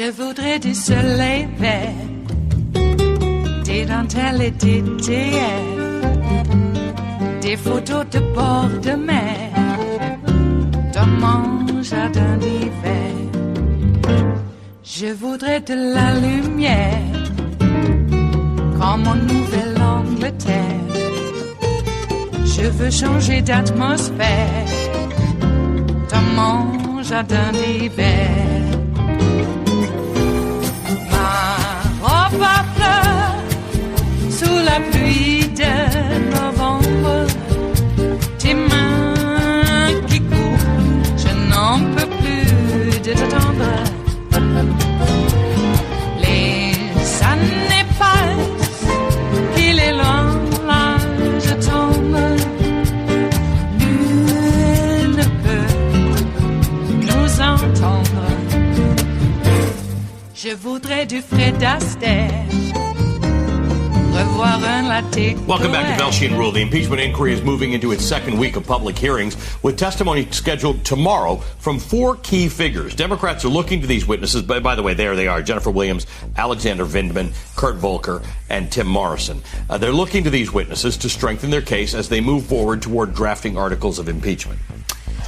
Je voudrais du soleil vert, des dentelles et des théières, des photos de bord de mer, dans mon jardin d'hiver. Je voudrais de la lumière, comme en Nouvelle-Angleterre. Je veux changer d'atmosphère, dans mon jardin d'hiver. Ma robe à fleurs, sous la pluie de novembre, tes mains qui courent, je n'en peux plus de t'attendre. Les années passent, qu'il est loin, là je tombe. Nul ne peut nous entendre. Je voudrais du Fred Astaire. Welcome back to Velshi and Rule. The impeachment inquiry is moving into its second week of public hearings, with testimony scheduled tomorrow from four key figures. Democrats are looking to these witnesses. By the way, there they are: Jennifer Williams, Alexander Vindman, Kurt Volker, and Tim Morrison. They're looking to these witnesses to strengthen their case as they move forward toward drafting articles of impeachment.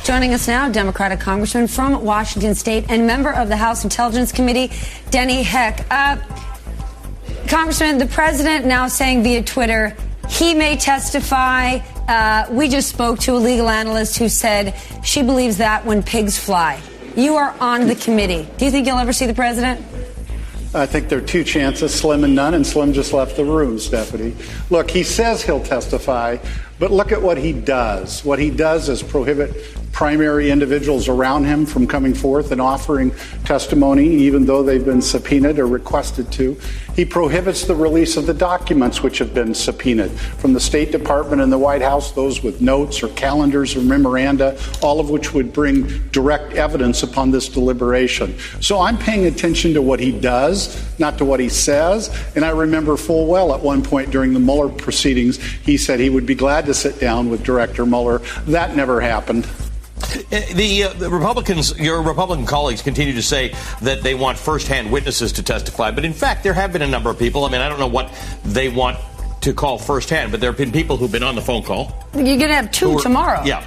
Joining us now, Democratic Congressman from Washington State and member of the House Intelligence Committee, Denny Heck. Congressman, the president now saying via Twitter he may testify. We just spoke to a legal analyst who said she believes that when pigs fly. You are on the committee. Do you think you'll ever see the president? I think there are two chances, Slim and none, and Slim just left the room, Stephanie. Look, he says he'll testify, but look at what he does. What he does is prohibit primary individuals around him from coming forth and offering testimony, even though they've been subpoenaed or requested to. He prohibits the release of the documents which have been subpoenaed from the State Department and the White House, those with notes or calendars or memoranda, all of which would bring direct evidence upon this deliberation. So I'm paying attention to what he does, not to what he says. And I remember full well at one point during the Mueller proceedings, he said he would be glad to sit down with Director Mueller. That never happened. The Republicans, your Republican colleagues, continue to say that they want firsthand witnesses to testify. But in fact, there have been a number of people. I mean, I don't know what they want to call firsthand, but there have been people who've been on the phone call. You're going to have two tomorrow. Yeah.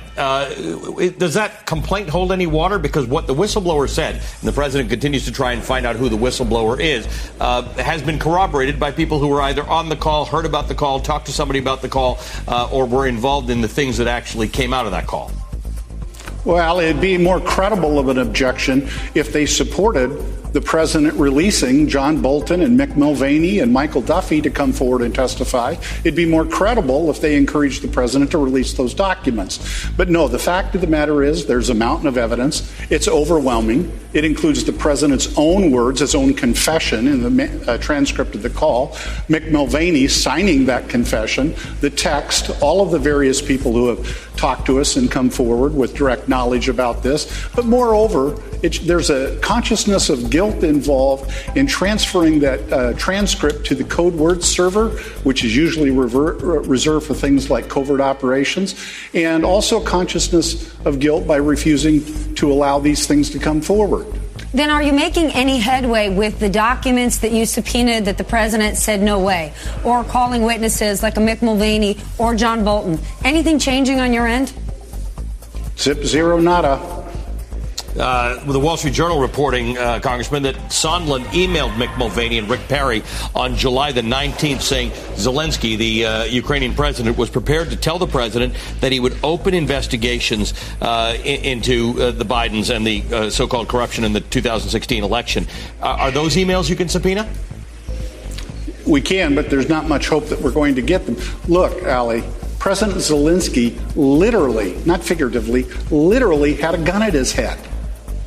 Does that complaint hold any water? Because what the whistleblower said, and the president continues to try and find out who the whistleblower is, has been corroborated by people who were either on the call, heard about the call, talked to somebody about the call, or were involved in the things that actually came out of that call. Well, it'd be more credible of an objection if they supported the president releasing John Bolton and Mick Mulvaney and Michael Duffy to come forward and testify. It'd be more credible if they encouraged the president to release those documents. But no, the fact of the matter is there's a mountain of evidence. It's overwhelming. It includes the president's own words, his own confession in the transcript of the call, Mick Mulvaney signing that confession, the text, all of the various people who have talked to us and come forward with direct knowledge about this. But moreover, there's a consciousness of guilt involved in transferring that transcript to the code word server, which is usually reserved for things like covert operations, and also consciousness of guilt by refusing to allow these things to come forward. Then are you making any headway with the documents that you subpoenaed that the president said no way, or calling witnesses like a Mick Mulvaney or John Bolton? Anything changing on your end? Zip, zero, nada. With the Wall Street Journal reporting, Congressman, that Sondland emailed Mick Mulvaney and Rick Perry on July the 19th saying Zelensky, the Ukrainian president, was prepared to tell the president that he would open investigations into the Bidens and the so-called corruption in the 2016 election. Are those emails you can subpoena? We can, but there's not much hope that we're going to get them. Look, Ali, President Zelensky literally, not figuratively, literally had a gun at his head.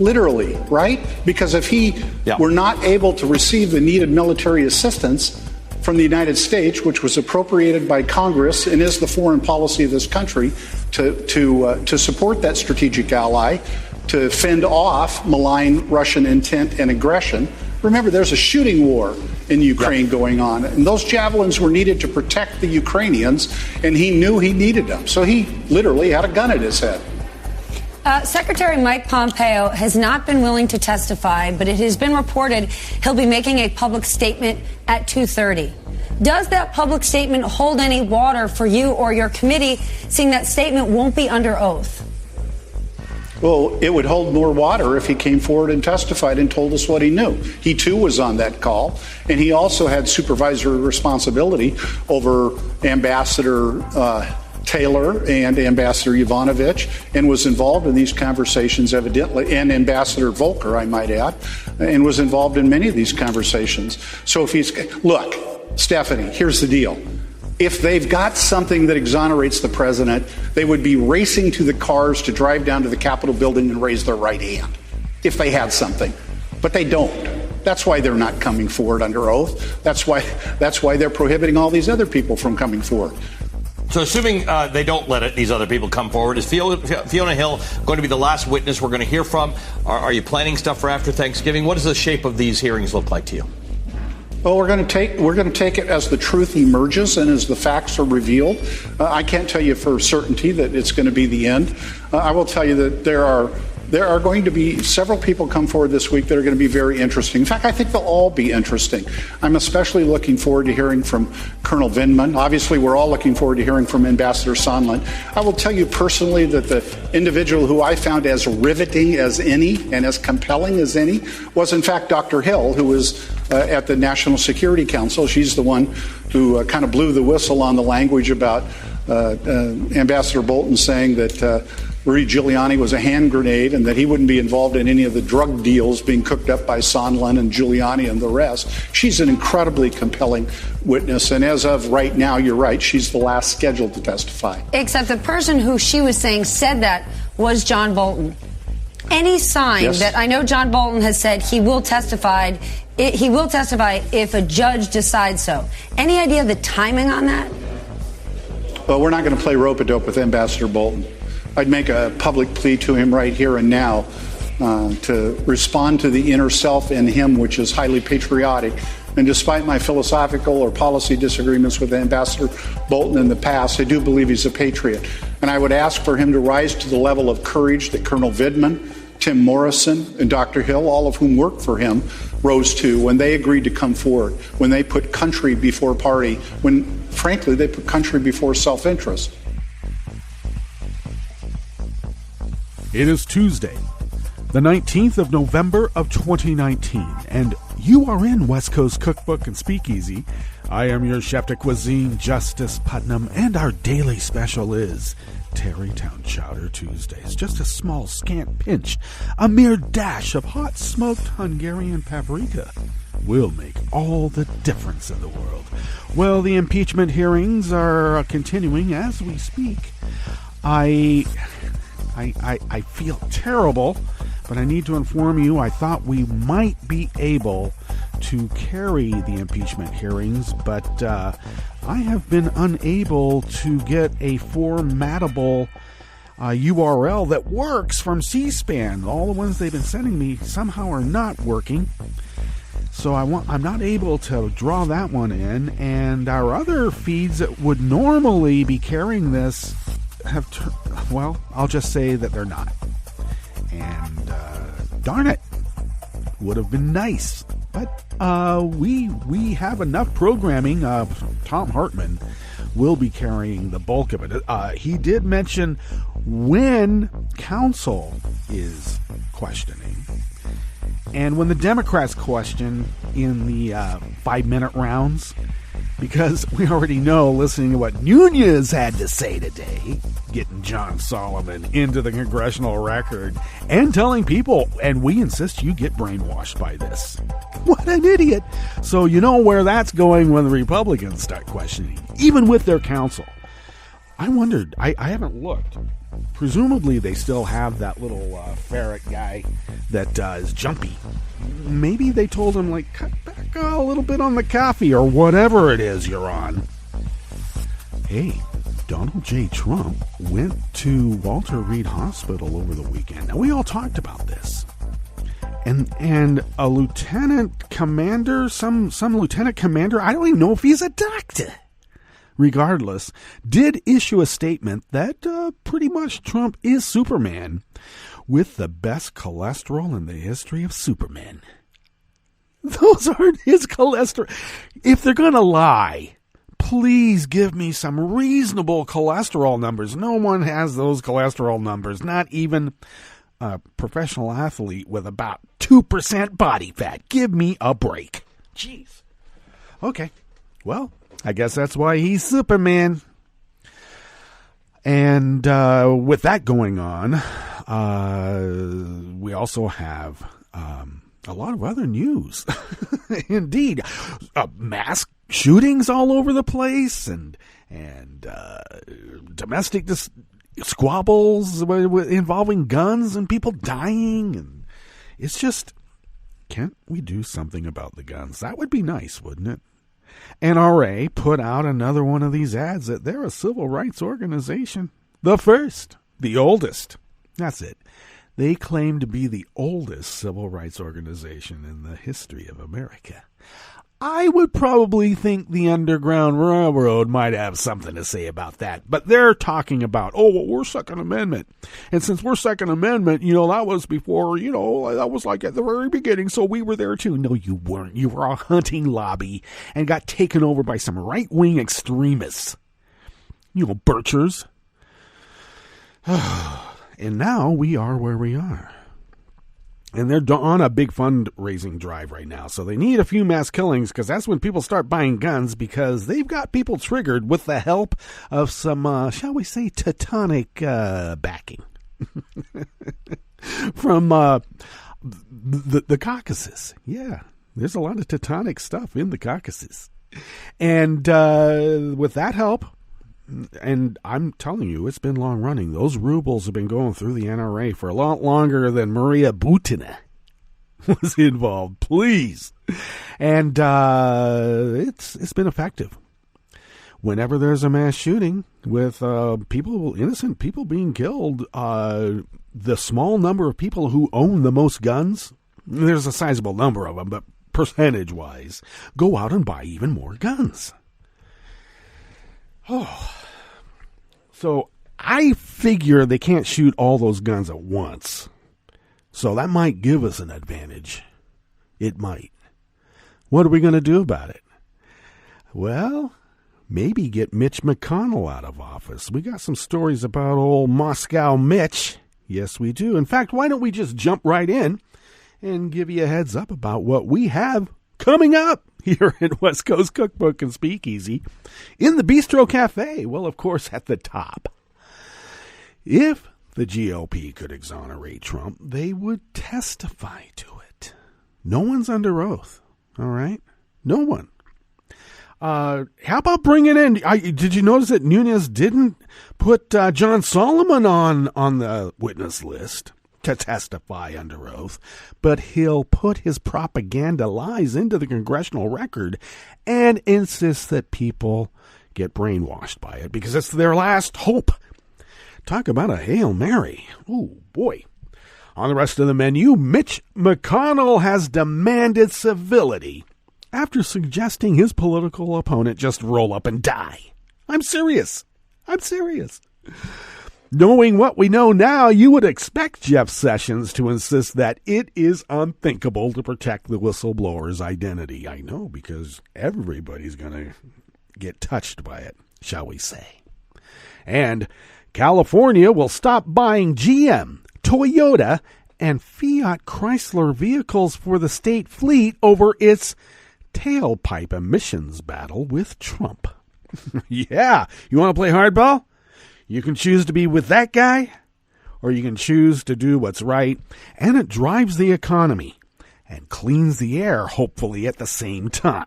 Literally, right? Because if he were not able to receive the needed military assistance from the United States, which was appropriated by Congress and is the foreign policy of this country, to support that strategic ally, to fend off malign Russian intent and aggression. Remember, there's a shooting war in Ukraine going on, and those javelins were needed to protect the Ukrainians, and he knew he needed them. So he literally had a gun at his head. Secretary Mike Pompeo has not been willing to testify, but it has been reported he'll be making a public statement at 2:30. Does that public statement hold any water for you or your committee, seeing that statement won't be under oath? Well, it would hold more water if he came forward and testified and told us what he knew. He, too, was on that call, and he also had supervisory responsibility over Ambassador Taylor and Ambassador Yovanovitch, and was involved in these conversations evidently, and Ambassador Volker, I might add, and was involved in many of these conversations. So if he's, look, Stephanie, here's the deal. If they've got something that exonerates the president, they would be racing to the cars to drive down to the Capitol building and raise their right hand if they had something. But they don't. That's why they're not coming forward under oath. That's why they're prohibiting all these other people from coming forward. So assuming they don't let these other people come forward, is Fiona Hill going to be the last witness we're going to hear from? Are you planning stuff for after Thanksgiving? What does the shape of these hearings look like to you? Well, we're going to take it as the truth emerges and as the facts are revealed. I can't tell you for certainty that it's going to be the end. I will tell you that there are going to be several people come forward this week that are going to be very interesting. In fact, I think they'll all be interesting. I'm especially looking forward to hearing from Colonel Vindman. Obviously, we're all looking forward to hearing from Ambassador Sondland. I will tell you personally that the individual who I found as riveting as any and as compelling as any was, in fact, Dr. Hill, who was at the National Security Council. She's the one who kind of blew the whistle on the language about Ambassador Bolton saying that Rudy Giuliani was a hand grenade and that he wouldn't be involved in any of the drug deals being cooked up by Sondland and Giuliani and the rest. She's an incredibly compelling witness, and as of right now, you're right, she's the last scheduled to testify. Except the person who she was saying said that was John Bolton. Any sign that, I know John Bolton has said he will testify if a judge decides so. Any idea of the timing on that? Well, we're not going to play rope-a-dope with Ambassador Bolton. I'd make a public plea to him right here and now to respond to the inner self in him, which is highly patriotic. And despite my philosophical or policy disagreements with Ambassador Bolton in the past, I do believe he's a patriot. And I would ask for him to rise to the level of courage that Colonel Vindman, Tim Morrison, and Dr. Hill, all of whom worked for him, rose to when they agreed to come forward, when they put country before party, when, frankly, they put country before self-interest. It is Tuesday, the 19th of November of 2019, and you are in West Coast Cookbook and Speakeasy. I am your chef de cuisine, Justice Putnam, and our daily special is Tarrytown Chowder Tuesdays. Just a small, scant pinch, a mere dash of hot smoked Hungarian paprika will make all the difference in the world. Well, the impeachment hearings are continuing as we speak. I feel terrible, but I need to inform you, I thought we might be able to carry the impeachment hearings, but I have been unable to get a formatable URL that works from C-SPAN. All the ones they've been sending me somehow are not working. So I'm not able to draw that one in, and our other feeds that would normally be carrying this well, I'll just say that they're not. And darn it, would have been nice. But we have enough programming. Tom Hartman will be carrying the bulk of it. He did mention when counsel is questioning. And when the Democrats question in the 5-minute rounds, because we already know, listening to what Nunez had to say today, getting John Solomon into the congressional record and telling people, and we insist you get brainwashed by this. What an idiot. So you know where that's going when the Republicans start questioning, even with their counsel. I wondered, I haven't looked. Presumably they still have that little ferret guy that is jumpy. Maybe they told him, like, cut back a little bit on the coffee or whatever it is you're on. Hey, Donald J. Trump went to Walter Reed Hospital over the weekend. Now, we all talked about this. And a lieutenant commander, some lieutenant commander, I don't even know if he's a doctor, regardless, did issue a statement that pretty much Trump is Superman with the best cholesterol in the history of Supermen. Those aren't his cholesterol. If they're going to lie, please give me some reasonable cholesterol numbers. No one has those cholesterol numbers, not even a professional athlete with about 2% body fat. Give me a break. Jeez. Okay. Well, I guess that's why he's Superman. And with that going on, we also have a lot of other news. Indeed. Mass shootings all over the place and domestic squabbles involving guns and people dying. And it's just, can't we do something about the guns? That would be nice, wouldn't it? NRA put out another one of these ads that they're a civil rights organization. The first, the oldest. That's it. They claim to be the oldest civil rights organization in the history of America. I would probably think the Underground Railroad might have something to say about that. But they're talking about, we're Second Amendment. And since we're Second Amendment, that was before, that was like at the very beginning. So we were there too. No, you weren't. You were a hunting lobby and got taken over by some right-wing extremists. Birchers. And now we are where we are. And they're on a big fundraising drive right now. So they need a few mass killings because that's when people start buying guns because they've got people triggered with the help of some, shall we say, Teutonic backing from the Caucasus. Yeah, there's a lot of Teutonic stuff in the Caucasus. And with that help, and I'm telling you, it's been long running. Those rubles have been going through the NRA for a lot longer than Maria Butina was involved. Please. And it's been effective. Whenever there's a mass shooting with innocent people being killed, the small number of people who own the most guns, there's a sizable number of them, but percentage-wise, go out and buy even more guns. So I figure they can't shoot all those guns at once. So that might give us an advantage. It might. What are we going to do about it? Well, maybe get Mitch McConnell out of office. We got some stories about old Moscow Mitch. Yes, we do. In fact, why don't we just jump right in and give you a heads up about what we have coming up here at West Coast Cookbook and Speakeasy in the Bistro Cafe. Well, of course, at the top. If the GOP could exonerate Trump, they would testify to it. No one's under oath, all right? No one. How about bringing in, did you notice that Nunes didn't put John Solomon on the witness list to testify under oath, but he'll put his propaganda lies into the congressional record and insist that people get brainwashed by it because it's their last hope. Talk about a Hail Mary. Oh, boy. On the rest of the menu, Mitch McConnell has demanded civility after suggesting his political opponent just roll up and die. I'm serious. Knowing what we know now, you would expect Jeff Sessions to insist that it is unthinkable to protect the whistleblower's identity. I know, because everybody's going to get touched by it, shall we say. And California will stop buying GM, Toyota, and Fiat Chrysler vehicles for the state fleet over its tailpipe emissions battle with Trump. Yeah, you want to play hardball? You can choose to be with that guy, or you can choose to do what's right, and it drives the economy and cleans the air, hopefully, at the same time.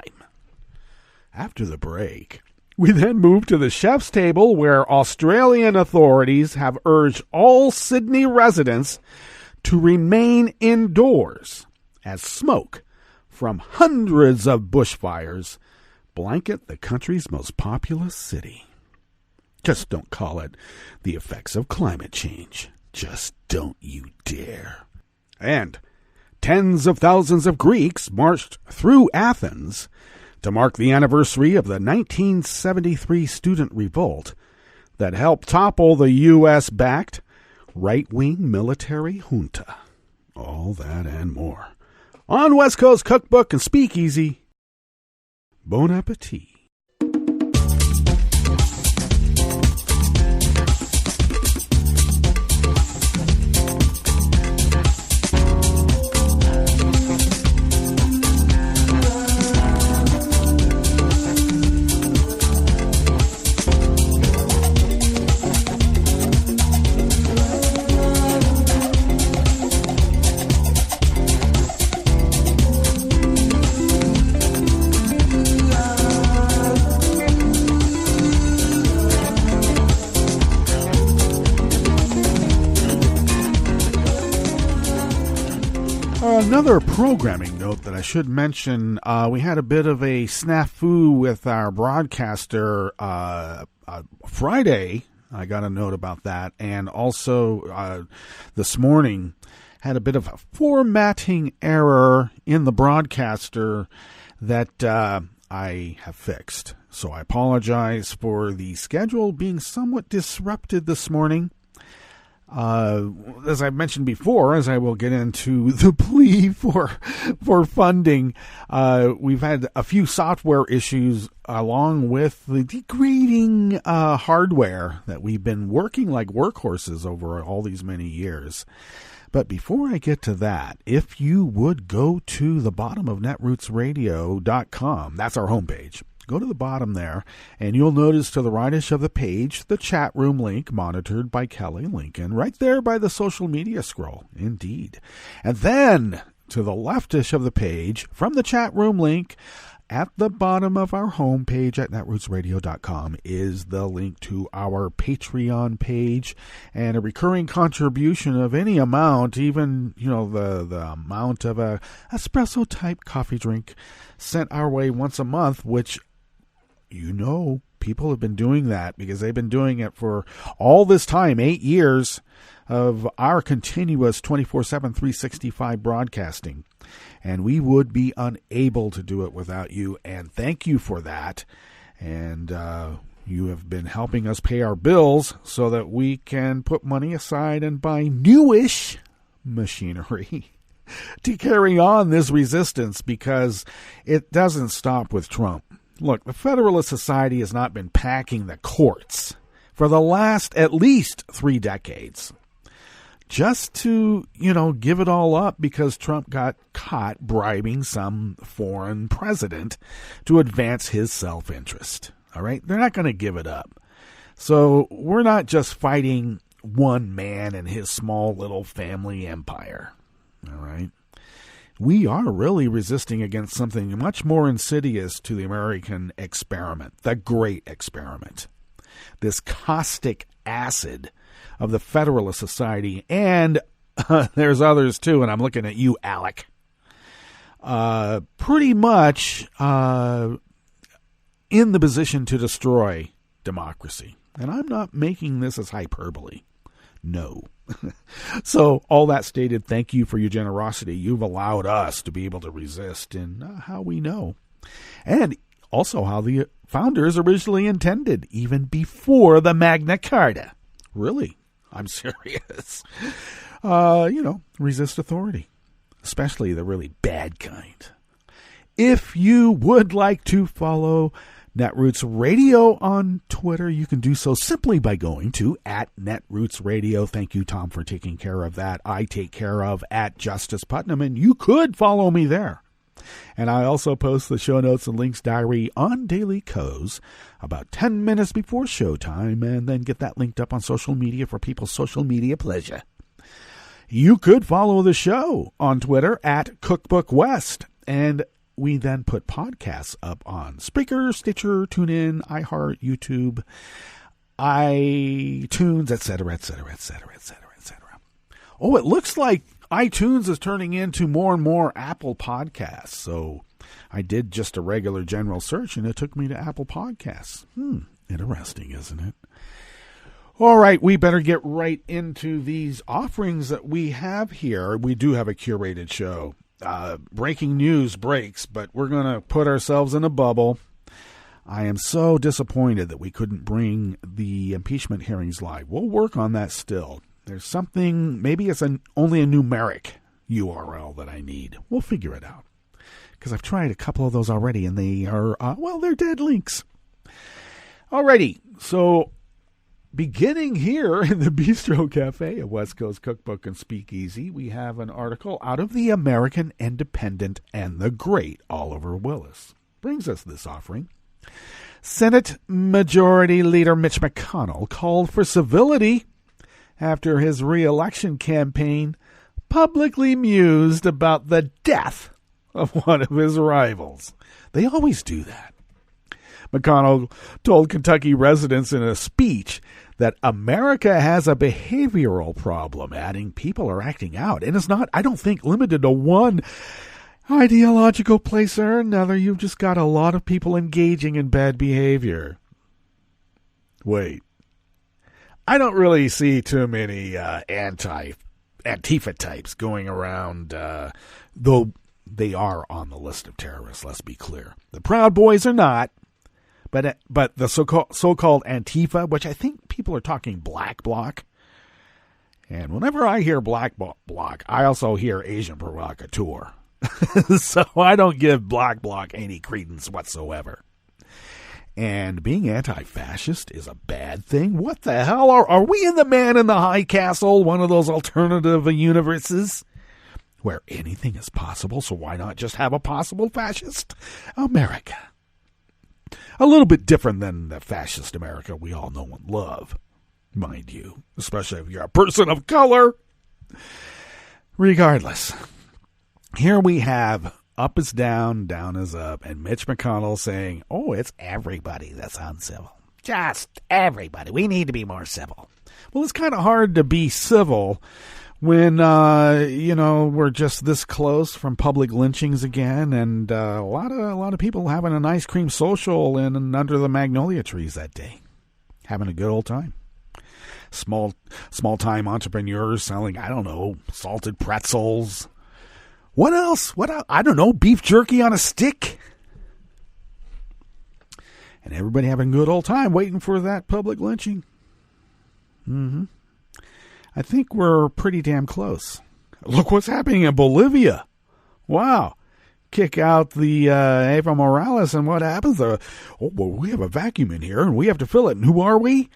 After the break, we then move to the chef's table, where Australian authorities have urged all Sydney residents to remain indoors as smoke from hundreds of bushfires blanket the country's most populous city. Just don't call it the effects of climate change. Just don't you dare. And tens of thousands of Greeks marched through Athens to mark the anniversary of the 1973 student revolt that helped topple the U.S.-backed right-wing military junta. All that and more. On West Coast Cookbook and Speakeasy, bon appetit. Another programming note that I should mention, we had a bit of a snafu with our broadcaster Friday. I got a note about that. And also this morning had a bit of a formatting error in the broadcaster that I have fixed. So I apologize for the schedule being somewhat disrupted this morning. As I mentioned before, as I will get into the plea for funding, we've had a few software issues along with the degrading hardware that we've been working like workhorses over all these many years. But before I get to that, if you would go to the bottom of netrootsradio.com, that's our homepage. Go to the bottom there, and you'll notice to the rightish of the page, the chat room link monitored by Kelly Lincoln, right there by the social media scroll, indeed. And then, to the leftish of the page, from the chat room link, at the bottom of our homepage at netrootsradio.com is the link to our Patreon page, and a recurring contribution of any amount, even, the amount of a espresso-type coffee drink sent our way once a month, which people have been doing that because they've been doing it for all this time, 8 years of our continuous 24/7, 365 broadcasting. And we would be unable to do it without you. And thank you for that. And you have been helping us pay our bills so that we can put money aside and buy newish machinery to carry on this resistance, because it doesn't stop with Trump. Look, the Federalist Society has not been packing the courts for the last at least 3 decades. Just to, give it all up because Trump got caught bribing some foreign president to advance his self-interest. All right? They're not going to give it up. So we're not just fighting one man and his small little family empire. All right? We are really resisting against something much more insidious to the American experiment, the Great Experiment. This caustic acid of the Federalist Society, and there's others too, and I'm looking at you, Alec. Pretty much in the position to destroy democracy. And I'm not making this as hyperbole. No. So all that stated, thank you for your generosity. You've allowed us to be able to resist in how we know. And also how the founders originally intended, even before the Magna Carta. Really, I'm serious. Resist authority, especially the really bad kind. If you would like to follow Netroots Radio on Twitter, you can do so simply by going to @NetrootsRadio. Thank you, Tom, for taking care of that. I take care of @JusticePutnam, and you could follow me there. And I also post the show notes and links diary on Daily Co's about 10 minutes before showtime, and then get that linked up on social media for people's social media pleasure. You could follow the show on Twitter @CookbookWest, and we then put podcasts up on Spreaker, Stitcher, TuneIn, iHeart, YouTube, iTunes, etc., etc., etc., etc., etc. Oh, it looks like iTunes is turning into more and more Apple Podcasts. So I did just a regular general search, and it took me to Apple Podcasts. Interesting, isn't it? All right, we better get right into these offerings that we have here. We do have a curated show. breaking news breaks, but we're going to put ourselves in a bubble. I am so disappointed that we couldn't bring the impeachment hearings live. We'll work on that still. There's something, maybe it's only a numeric URL that I need. We'll figure it out. Because I've tried a couple of those already, and they are, they're dead links. Alrighty, so beginning here in the Bistro Cafe at West Coast Cookbook and Speakeasy, we have an article out of the American Independent and the great Oliver Willis. Brings us this offering. Senate Majority Leader Mitch McConnell called for civility after his re-election campaign publicly mused about the death of one of his rivals. They always do that. McConnell told Kentucky residents in a speech that America has a behavioral problem, adding people are acting out. And it's not, I don't think, limited to one ideological place or another. You've just got a lot of people engaging in bad behavior. Wait. I don't really see too many Antifa types going around, though they are on the list of terrorists, let's be clear. The Proud Boys are not, but the so-called Antifa, which I think people are talking Black Bloc. And whenever I hear Black Bloc, I also hear Asian provocateur. So I don't give Black Bloc any credence whatsoever. And being anti-fascist is a bad thing? What the hell? Are we in the Man in the High Castle, one of those alternative universes where anything is possible, so why not just have a possible fascist America? A little bit different than the fascist America we all know and love, mind you, especially if you're a person of color. Regardless, here we have up is down, down is up, and Mitch McConnell saying, it's everybody that's uncivil. Just everybody. We need to be more civil. Well, it's kind of hard to be civil when, we're just this close from public lynchings again, and a lot of people having an ice cream social in under the magnolia trees that day, having a good old time. Small time entrepreneurs selling, salted pretzels. What else? I don't know, beef jerky on a stick. And everybody having a good old time waiting for that public lynching. I think we're pretty damn close. Look what's happening in Bolivia. Wow. Kick out the Evo Morales, and what happens? We have a vacuum in here, and we have to fill it. And who are we?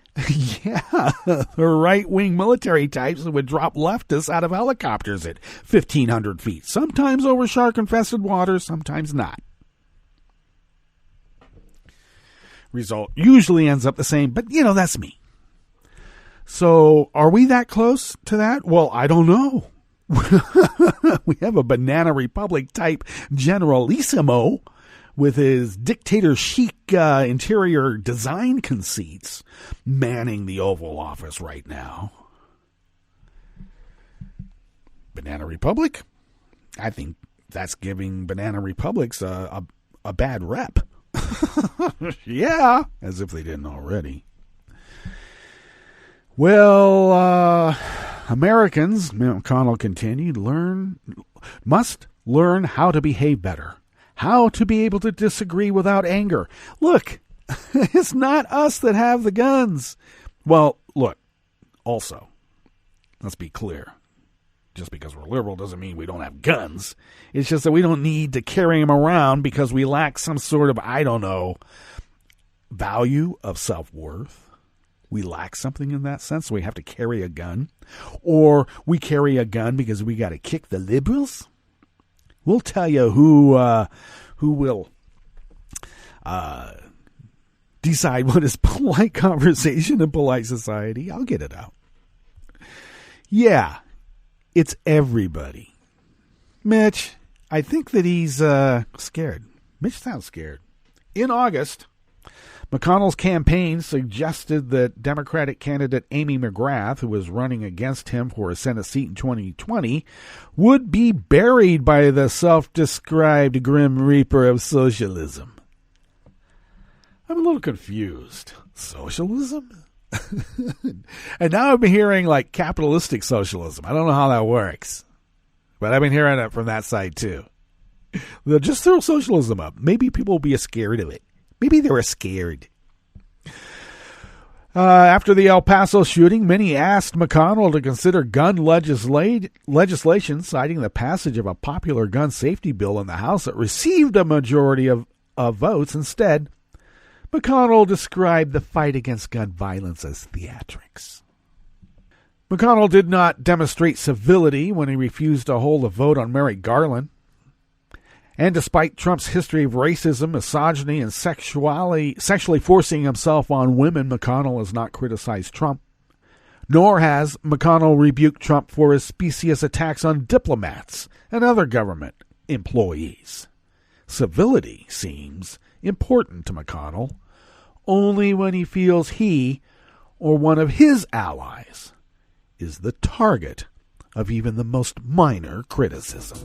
Yeah, the right-wing military types that would drop leftists out of helicopters at 1,500 feet. Sometimes over shark-infested waters, sometimes not. Result usually ends up the same, but, that's me. So, are we that close to that? Well, I don't know. We have a Banana Republic type generalissimo with his dictator chic interior design conceits manning the Oval Office right now. Banana Republic? I think that's giving Banana Republics a bad rep. Yeah, as if they didn't already. Well, Americans, McConnell continued, must learn how to behave better, how to be able to disagree without anger. Look, it's not us that have the guns. Well, look, also, let's be clear. Just because we're liberal doesn't mean we don't have guns. It's just that we don't need to carry them around because we lack some sort of, value of self-worth. We lack something in that sense, so we have to carry a gun. Or we carry a gun because we got to kick the liberals. We'll tell you who will decide what is polite conversation in polite society. I'll get it out. Yeah, it's everybody. Mitch, I think that he's scared. Mitch sounds scared. In August, McConnell's campaign suggested that Democratic candidate Amy McGrath, who was running against him for a Senate seat in 2020, would be buried by the self-described Grim Reaper of socialism. I'm a little confused. Socialism? And now I'm hearing capitalistic socialism. I don't know how that works. But I've been hearing it from that side, too. They'll just throw socialism up. Maybe people will be scared of it. Maybe they were scared. After the El Paso shooting, many asked McConnell to consider gun legislation, citing the passage of a popular gun safety bill in the House that received a majority of votes. Instead, McConnell described the fight against gun violence as theatrics. McConnell did not demonstrate civility when he refused to hold a vote on Merrick Garland. And despite Trump's history of racism, misogyny, and sexually forcing himself on women, McConnell has not criticized Trump. Nor has McConnell rebuked Trump for his specious attacks on diplomats and other government employees. Civility seems important to McConnell only when he feels he or one of his allies is the target of even the most minor criticism.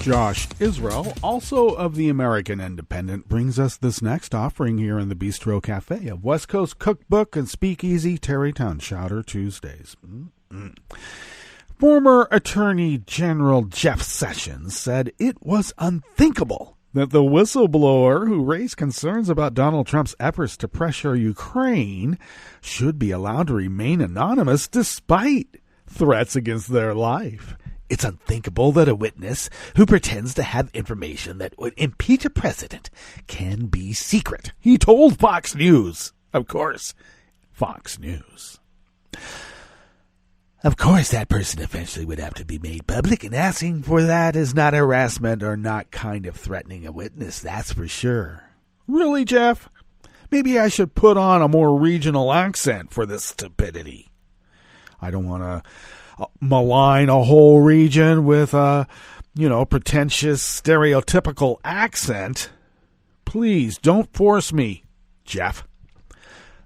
Josh Israel, also of the American Independent, brings us this next offering here in the Bistro Cafe of West Coast Cookbook and Speakeasy Tarrytown Chowder Tuesdays. Former Attorney General Jeff Sessions said it was unthinkable that the whistleblower who raised concerns about Donald Trump's efforts to pressure Ukraine should be allowed to remain anonymous despite threats against their life. It's unthinkable that a witness who pretends to have information that would impeach a president can be secret. He told Fox News. Of course, Fox News. Of course, that person eventually would have to be made public, and asking for that is not harassment or not kind of threatening a witness, that's for sure. Really, Jeff? Maybe I should put on a more regional accent for this stupidity. I don't want to malign a whole region with a, pretentious, stereotypical accent. Please don't force me, Jeff.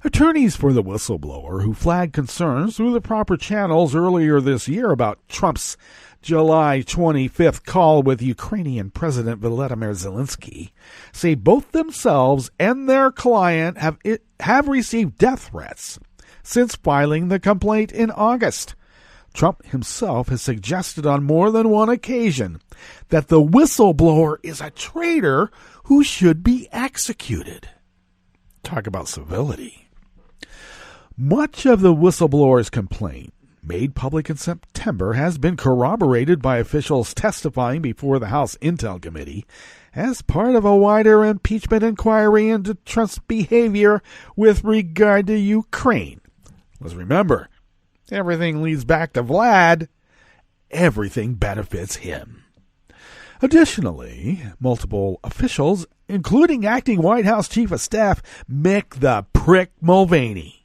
Attorneys for the whistleblower who flagged concerns through the proper channels earlier this year about Trump's July 25th call with Ukrainian President Volodymyr Zelensky say both themselves and their client have received death threats since filing the complaint in August. Trump himself has suggested on more than one occasion that the whistleblower is a traitor who should be executed. Talk about civility. Much of the whistleblower's complaint, made public in September, has been corroborated by officials testifying before the House Intel Committee as part of a wider impeachment inquiry into Trump's behavior with regard to Ukraine. Let's remember, everything leads back to Vlad. Everything benefits him. Additionally, multiple officials, including acting White House Chief of Staff Mick the Prick Mulvaney,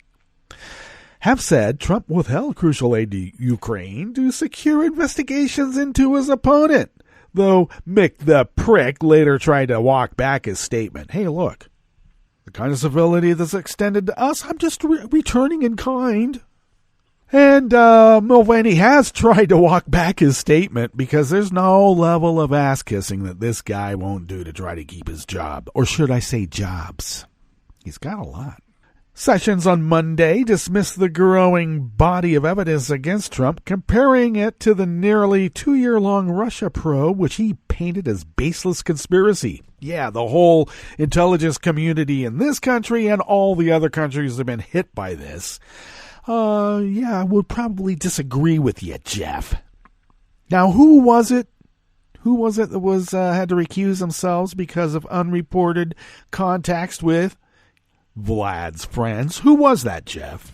have said Trump withheld crucial aid to Ukraine to secure investigations into his opponent, though Mick the Prick later tried to walk back his statement. Hey, look, the kind of civility that's extended to us, I'm just returning in kind. And Mulvaney has tried to walk back his statement because there's no level of ass-kissing that this guy won't do to try to keep his job. Or should I say jobs? He's got a lot. Sessions on Monday dismissed the growing body of evidence against Trump, comparing it to the nearly 2-year-long Russia probe, which he painted as baseless conspiracy. Yeah, the whole intelligence community in this country and all the other countries have been hit by this. I would probably disagree with you, Jeff. Now, who was it? Who was it that had to recuse themselves because of unreported contacts with Vlad's friends? Who was that, Jeff?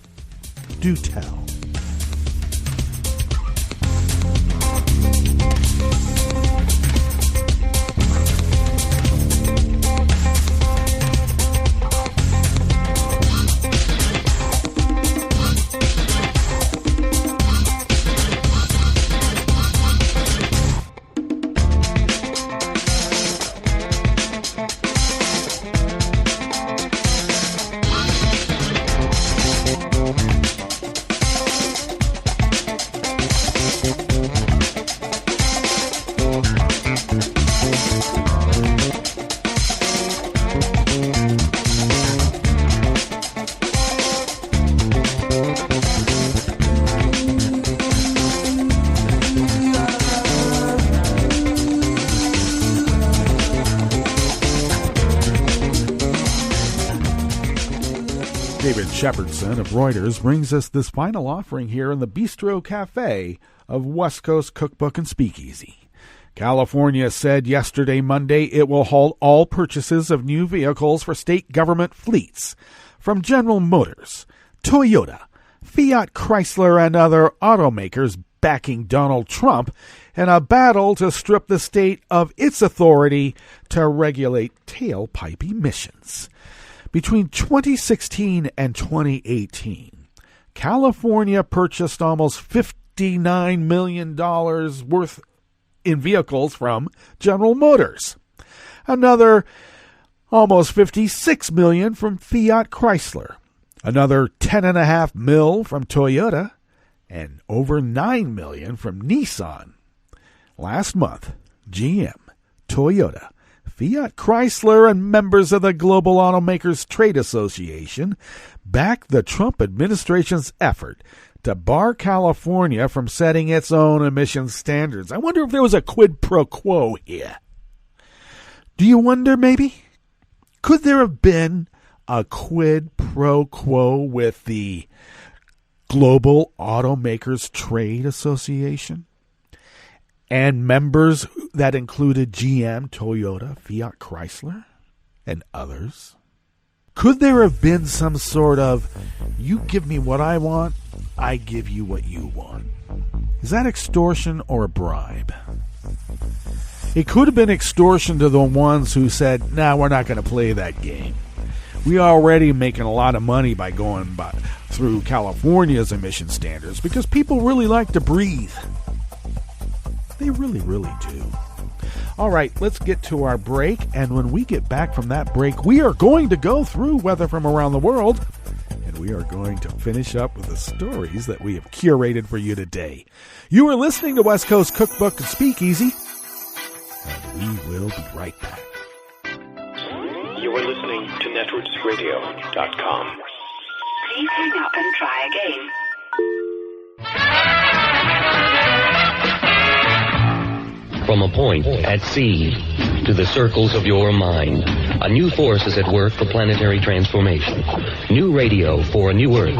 Do tell. David Shepardson of Reuters brings us this final offering here in the Bistro Cafe of West Coast Cookbook and Speakeasy. California said yesterday, Monday, it will halt all purchases of new vehicles for state government fleets from General Motors, Toyota, Fiat Chrysler, and other automakers backing Donald Trump in a battle to strip the state of its authority to regulate tailpipe emissions. Between 2016 and 2018, California purchased almost $59 million worth in vehicles from General Motors. Another almost $56 million from Fiat Chrysler. Another $10.5 million from Toyota. And over $9 million from Nissan. Last month, GM, Toyota, Fiat Chrysler, and members of the Global Automakers Trade Association backed the Trump administration's effort to bar California from setting its own emission standards. I wonder if there was a quid pro quo here. Do you wonder, maybe? Could there have been a quid pro quo with the Global Automakers Trade Association and members that included GM, Toyota, Fiat Chrysler, and others? Could there have been some sort of, you give me what I want, I give you what you want? Is that extortion or a bribe? It could have been extortion to the ones who said, nah, we're not going to play that game. We are already making a lot of money by going through California's emission standards because people really like to breathe. They really, really do. All right, let's get to our break. And when we get back from that break, we are going to go through weather from around the world. And we are going to finish up with the stories that we have curated for you today. You are listening to West Coast Cookbook and Speakeasy. And we will be right back. You are listening to netrootsradio.com. Please hang up and try again. From a point at sea to the circles of your mind, a new force is at work for planetary transformation. New radio for a new Earth.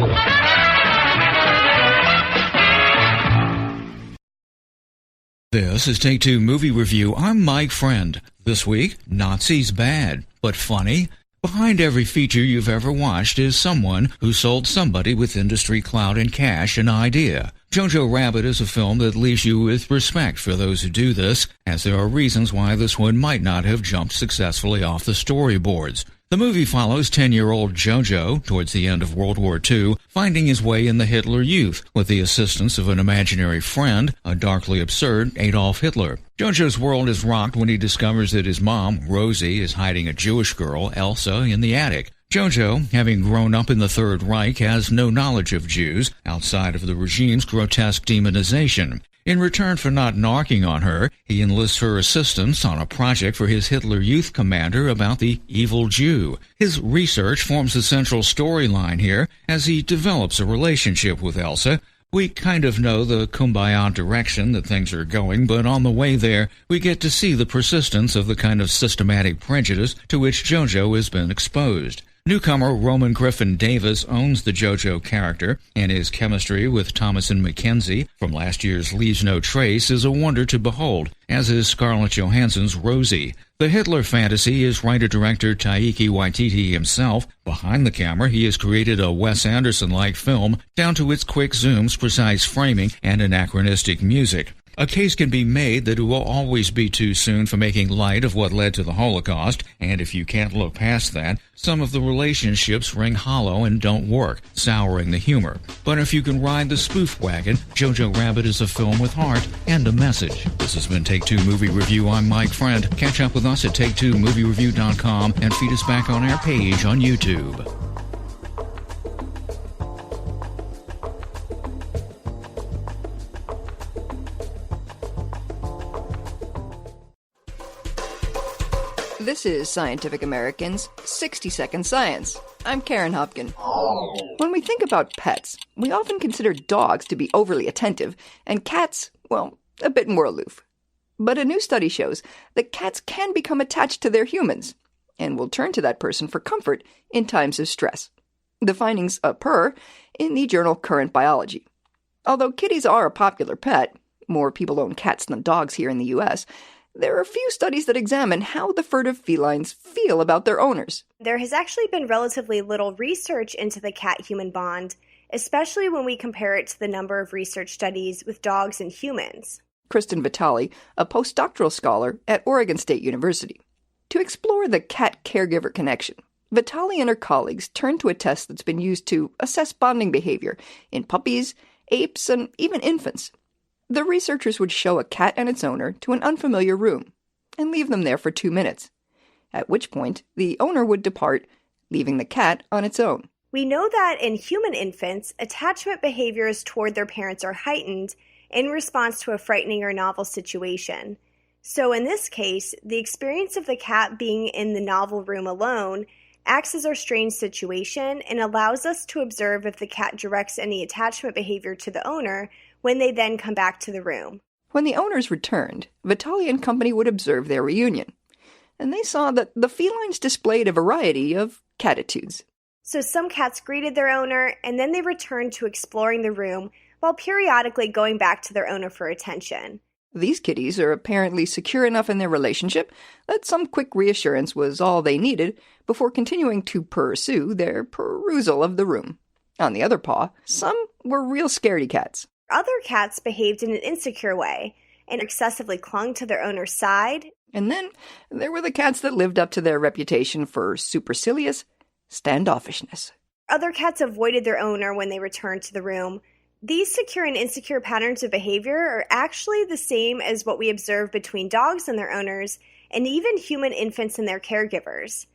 This is Take Two Movie Review. I'm Mike Friend. This week, Nazis bad, but funny. Behind every feature you've ever watched is someone who sold somebody with industry clout and cash an idea. Jojo Rabbit is a film that leaves you with respect for those who do this, as there are reasons why this one might not have jumped successfully off the storyboards. The movie follows 10-year-old Jojo, towards the end of World War II, finding his way in the Hitler Youth with the assistance of an imaginary friend, a darkly absurd Adolf Hitler. Jojo's world is rocked when he discovers that his mom, Rosie, is hiding a Jewish girl, Elsa, in the attic. Jojo, having grown up in the Third Reich, has no knowledge of Jews outside of the regime's grotesque demonization. In return for not narking on her, he enlists her assistance on a project for his Hitler Youth commander about the evil Jew. His research forms the central storyline here as he develops a relationship with Elsa. We kind of know the kumbaya direction that things are going, but on the way there, we get to see the persistence of the kind of systematic prejudice to which Jojo has been exposed. Newcomer Roman Griffin Davis owns the Jojo character, and his chemistry with Thomasin McKenzie from last year's Leaves No Trace is a wonder to behold, as is Scarlett Johansson's Rosie. The Hitler fantasy is writer-director Taika Waititi himself. Behind the camera, he has created a Wes Anderson-like film down to its quick zooms, precise framing, and anachronistic music. A case can be made that it will always be too soon for making light of what led to the Holocaust, and if you can't look past that, some of the relationships ring hollow and don't work, souring the humor. But if you can ride the spoof wagon, Jojo Rabbit is a film with heart and a message. This has been Take Two Movie Review. I'm Mike Friend. Catch up with us at Take2MovieReview.com and feed us back on our page on YouTube. This is Scientific American's 60-Second Science. I'm Karen Hopkin. When we think about pets, we often consider dogs to be overly attentive and cats, well, a bit more aloof. But a new study shows that cats can become attached to their humans and will turn to that person for comfort in times of stress. The findings appear in the journal Current Biology. Although kitties are a popular pet, more people own cats than dogs here in the U.S., there are few studies that examine how the furtive felines feel about their owners. There has actually been relatively little research into the cat-human bond, especially when we compare it to the number of research studies with dogs and humans. Kristen Vitale, a postdoctoral scholar at Oregon State University. To explore the cat-caregiver connection, Vitale and her colleagues turned to a test that's been used to assess bonding behavior in puppies, apes, and even infants. The researchers would show a cat and its owner to an unfamiliar room and leave them there for 2 minutes, at which point the owner would depart, leaving the cat on its own. We know that in human infants, attachment behaviors toward their parents are heightened in response to a frightening or novel situation. So in this case, the experience of the cat being in the novel room alone acts as our strange situation and allows us to observe if the cat directs any attachment behavior to the owner when they then come back to the room. When the owners returned, Vitale and company would observe their reunion, and they saw that the felines displayed a variety of catitudes. So some cats greeted their owner, and then they returned to exploring the room while periodically going back to their owner for attention. These kitties are apparently secure enough in their relationship that some quick reassurance was all they needed before continuing to pursue their perusal of the room. On the other paw, some were real scaredy cats. Other cats behaved in an insecure way and excessively clung to their owner's side. And then there were the cats that lived up to their reputation for supercilious standoffishness. Other cats avoided their owner when they returned to the room. These secure and insecure patterns of behavior are actually the same as what we observe between dogs and their owners, and even human infants and their caregivers.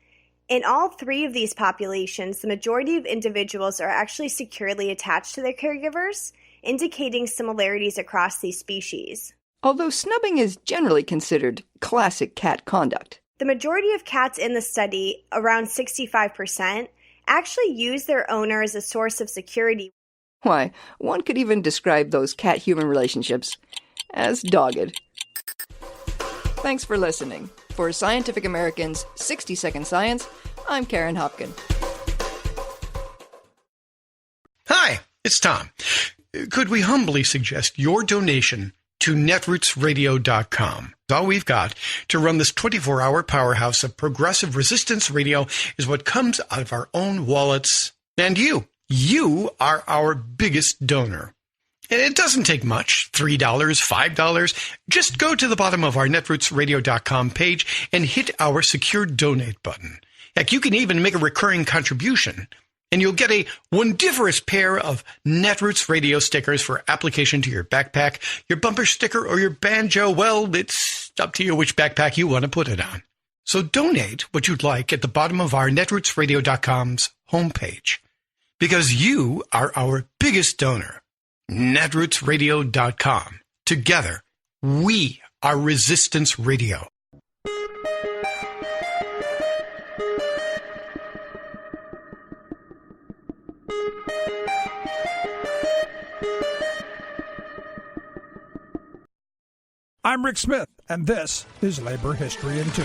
In all three of these populations, the majority of individuals are actually securely attached to their caregivers, indicating similarities across these species. Although snubbing is generally considered classic cat conduct, the majority of cats in the study, around 65%, actually use their owner as a source of security. Why, one could even describe those cat-human relationships as dogged. Thanks for listening. For Scientific American's 60-Second Science, I'm Karen Hopkin. Hi, it's Tom. Could we humbly suggest your donation to netrootsradio.com? All we've got to run this 24-hour powerhouse of progressive resistance radio is what comes out of our own wallets. And you are our biggest donor. And it doesn't take much, $3, $5. Just go to the bottom of our netrootsradio.com page and hit our secure donate button. Heck, you can even make a recurring contribution, and you'll get a wondiferous pair of Netroots radio stickers for application to your backpack, your bumper sticker, or your banjo. Well, it's up to you which backpack you want to put it on. So donate what you'd like at the bottom of our netrootsradio.com's homepage, because you are our biggest donor. netrootsradio.com. Together, we are Resistance Radio. I'm Rick Smith, and this is Labor History in 2.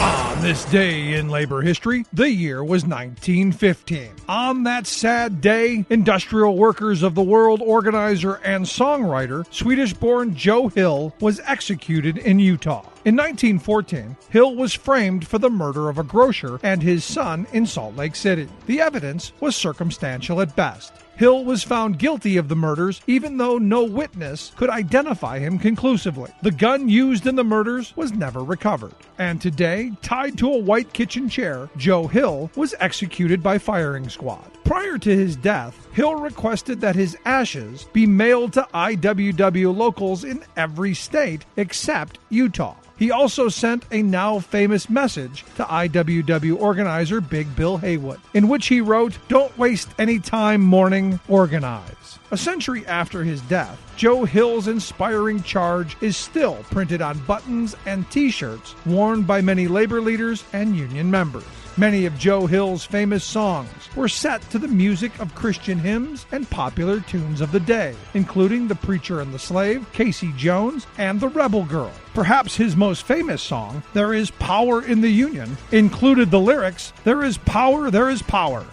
On this day in labor history, the year was 1915. On that sad day, industrial workers of the world organizer and songwriter, Swedish-born Joe Hill, was executed in Utah. In 1914, Hill was framed for the murder of a grocer and his son in Salt Lake City. The evidence was circumstantial at best. Hill was found guilty of the murders, even though no witness could identify him conclusively. The gun used in the murders was never recovered. And today, tied to a white kitchen chair, Joe Hill was executed by firing squad. Prior to his death, Hill requested that his ashes be mailed to IWW locals in every state except Utah. He also sent a now famous message to IWW organizer Big Bill Haywood, in which he wrote, "Don't waste any time mourning, organize." A century after his death, Joe Hill's inspiring charge is still printed on buttons and t-shirts worn by many labor leaders and union members. Many of Joe Hill's famous songs were set to the music of Christian hymns and popular tunes of the day, including The Preacher and the Slave, Casey Jones, and The Rebel Girl. Perhaps his most famous song, There Is Power in the Union, included the lyrics, there is power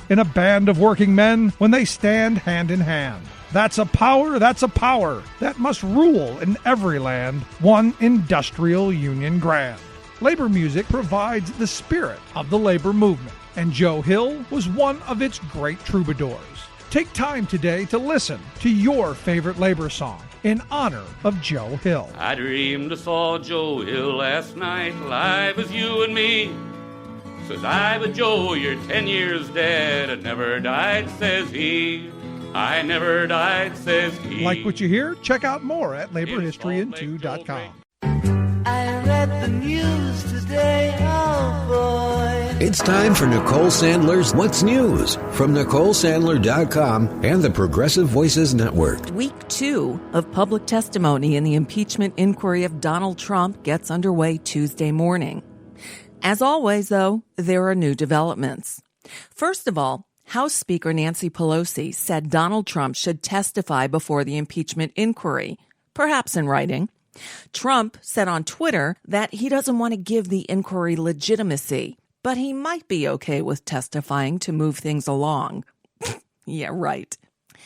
in a band of working men when they stand hand in hand. That's a power that must rule in every land, one industrial union grand. Labor music provides the spirit of the labor movement, and Joe Hill was one of its great troubadours. Take time today to listen to your favorite labor song in honor of Joe Hill. I dreamed I saw Joe Hill last night, live as you and me. Says I, but Joe, you're 10 years dead. I never died, says he. I never died, says he. Like what you hear? Check out more at laborhistoryin2.com. I read the news today, oh boy. It's time for Nicole Sandler's What's News from NicoleSandler.com and the Progressive Voices Network. Week 2 of public testimony in the impeachment inquiry of Donald Trump gets underway Tuesday morning. As always, though, there are new developments. First of all, House Speaker Nancy Pelosi said Donald Trump should testify before the impeachment inquiry, perhaps in writing. Trump said on Twitter that he doesn't want to give the inquiry legitimacy, but he might be okay with testifying to move things along. Yeah, right.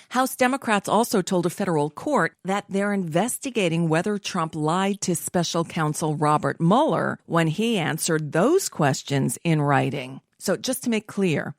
House Democrats also told a federal court that they're investigating whether Trump lied to special counsel Robert Mueller when he answered those questions in writing. So just to make clear,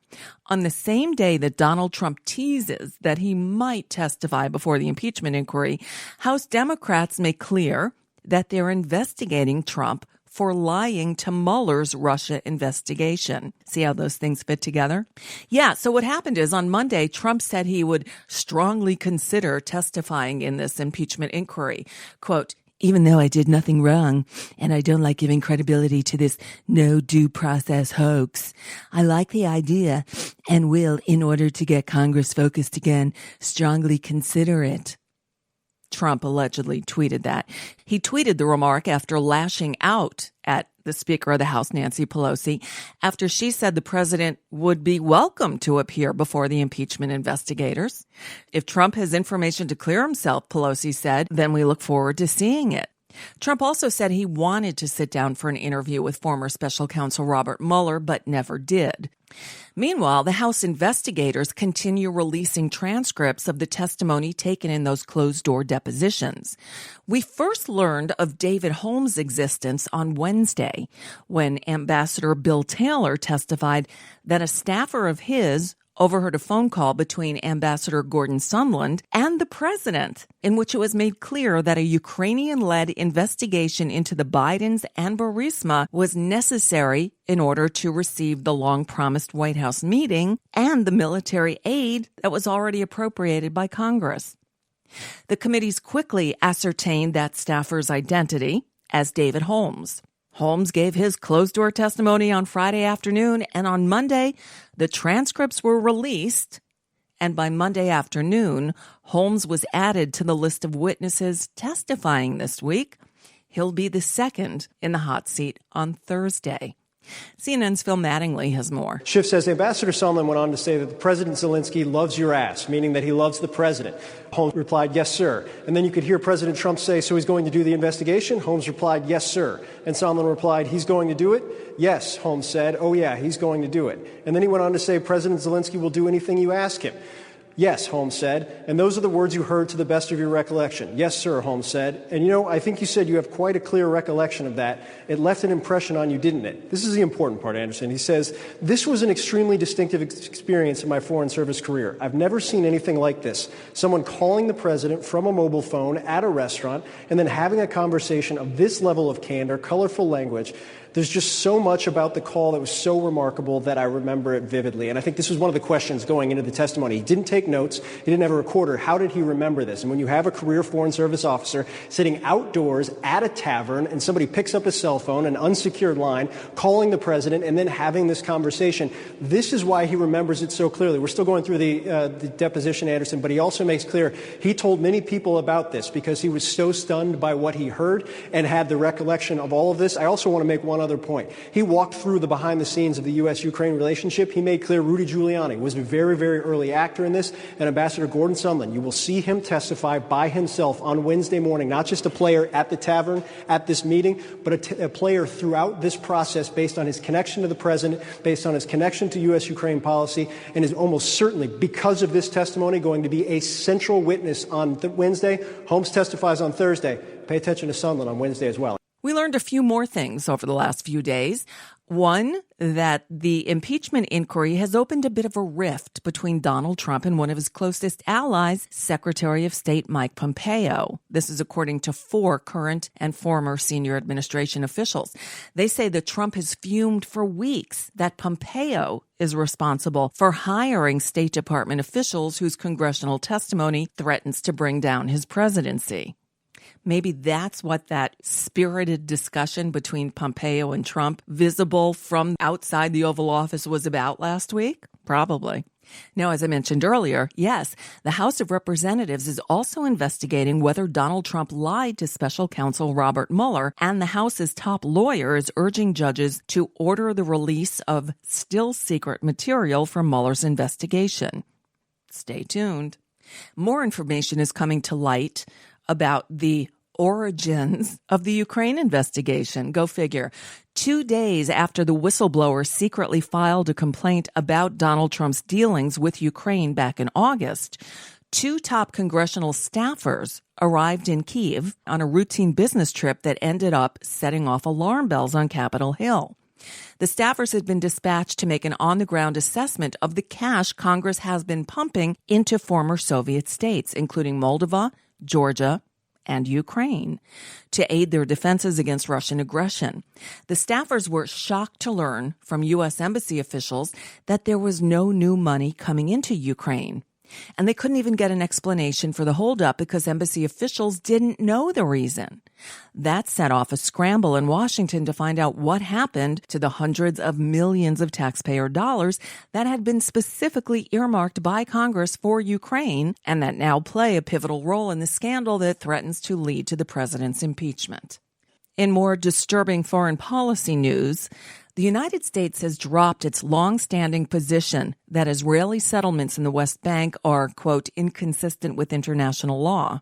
on the same day that Donald Trump teases that he might testify before the impeachment inquiry, House Democrats make clear that they're investigating Trump for lying to Mueller's Russia investigation. See how those things fit together? Yeah, so what happened is on Monday, Trump said he would strongly consider testifying in this impeachment inquiry. Quote, even though I did nothing wrong and I don't like giving credibility to this no due process hoax, I like the idea and will, in order to get Congress focused again, strongly consider it. Trump allegedly tweeted that. He tweeted the remark after lashing out at the Speaker of the House, Nancy Pelosi, after she said the president would be welcome to appear before the impeachment investigators. If Trump has information to clear himself, Pelosi said, then we look forward to seeing it. Trump also said he wanted to sit down for an interview with former special counsel Robert Mueller, but never did. Meanwhile, the House investigators continue releasing transcripts of the testimony taken in those closed-door depositions. We first learned of David Holmes' existence on Wednesday, when Ambassador Bill Taylor testified that a staffer of his overheard a phone call between Ambassador Gordon Sondland and the president, in which it was made clear that a Ukrainian-led investigation into the Bidens and Burisma was necessary in order to receive the long-promised White House meeting and the military aid that was already appropriated by Congress. The committees quickly ascertained that staffer's identity as David Holmes. Holmes gave his closed-door testimony on Friday afternoon, and on Monday, the transcripts were released, and by Monday afternoon, Holmes was added to the list of witnesses testifying this week. He'll be the second in the hot seat on Thursday. CNN's Phil Mattingly has more. Schiff says Ambassador Sondland went on to say that President Zelensky loves your ass, meaning that he loves the president. Holmes replied, yes, sir. And then you could hear President Trump say, so he's going to do the investigation? Holmes replied, yes, sir. And Sondland replied, he's going to do it? Yes, Holmes said. Oh, yeah, he's going to do it. And then he went on to say, President Zelensky will do anything you ask him. Yes, Holmes said. And those are the words you heard to the best of your recollection. Yes, sir, Holmes said. And, I think you said you have quite a clear recollection of that. It left an impression on you, didn't it? This is the important part, Anderson. He says, this was an extremely distinctive experience in my Foreign Service career. I've never seen anything like this. Someone calling the president from a mobile phone at a restaurant and then having a conversation of this level of candor, colorful language. There's just so much about the call that was so remarkable that I remember it vividly. And I think this was one of the questions going into the testimony. He didn't take notes. He didn't have a recorder. How did he remember this? And when you have a career Foreign Service officer sitting outdoors at a tavern and somebody picks up a cell phone, an unsecured line, calling the president and then having this conversation, this is why he remembers it so clearly. We're still going through the deposition, Anderson, but he also makes clear he told many people about this because he was so stunned by what he heard and had the recollection of all of this. I also want to make one other point. He walked through the behind the scenes of the U.S.-Ukraine relationship. He made clear Rudy Giuliani was a very, very early actor in this. And Ambassador Gordon Sondland, you will see him testify by himself on Wednesday morning, not just a player at the tavern at this meeting, but a player throughout this process based on his connection to the president, based on his connection to U.S.-Ukraine policy, and is almost certainly, because of this testimony, going to be a central witness on Wednesday. Holmes testifies on Thursday. Pay attention to Sondland on Wednesday as well. We learned a few more things over the last few days. One, that the impeachment inquiry has opened a bit of a rift between Donald Trump and one of his closest allies, Secretary of State Mike Pompeo. This is according to 4 current and former senior administration officials. They say that Trump has fumed for weeks that Pompeo is responsible for hiring State Department officials whose congressional testimony threatens to bring down his presidency. Maybe that's what that spirited discussion between Pompeo and Trump, visible from outside the Oval Office, was about last week? Probably. Now, as I mentioned earlier, yes, the House of Representatives is also investigating whether Donald Trump lied to special counsel Robert Mueller, and the House's top lawyer is urging judges to order the release of still secret material from Mueller's investigation. Stay tuned. More information is coming to light about the origins of the Ukraine investigation. Go figure. 2 days after the whistleblower secretly filed a complaint about Donald Trump's dealings with Ukraine back in August, 2 top congressional staffers arrived in Kyiv on a routine business trip that ended up setting off alarm bells on Capitol Hill. The staffers had been dispatched to make an on-the-ground assessment of the cash Congress has been pumping into former Soviet states, including Moldova, Georgia, and Ukraine, to aid their defenses against Russian aggression. The staffers were shocked to learn from U.S. Embassy officials that there was no new money coming into Ukraine. And they couldn't even get an explanation for the holdup because embassy officials didn't know the reason. That set off a scramble in Washington to find out what happened to the hundreds of millions of taxpayer dollars that had been specifically earmarked by Congress for Ukraine and that now play a pivotal role in the scandal that threatens to lead to the president's impeachment. In more disturbing foreign policy news, the United States has dropped its long-standing position that Israeli settlements in the West Bank are, quote, inconsistent with international law.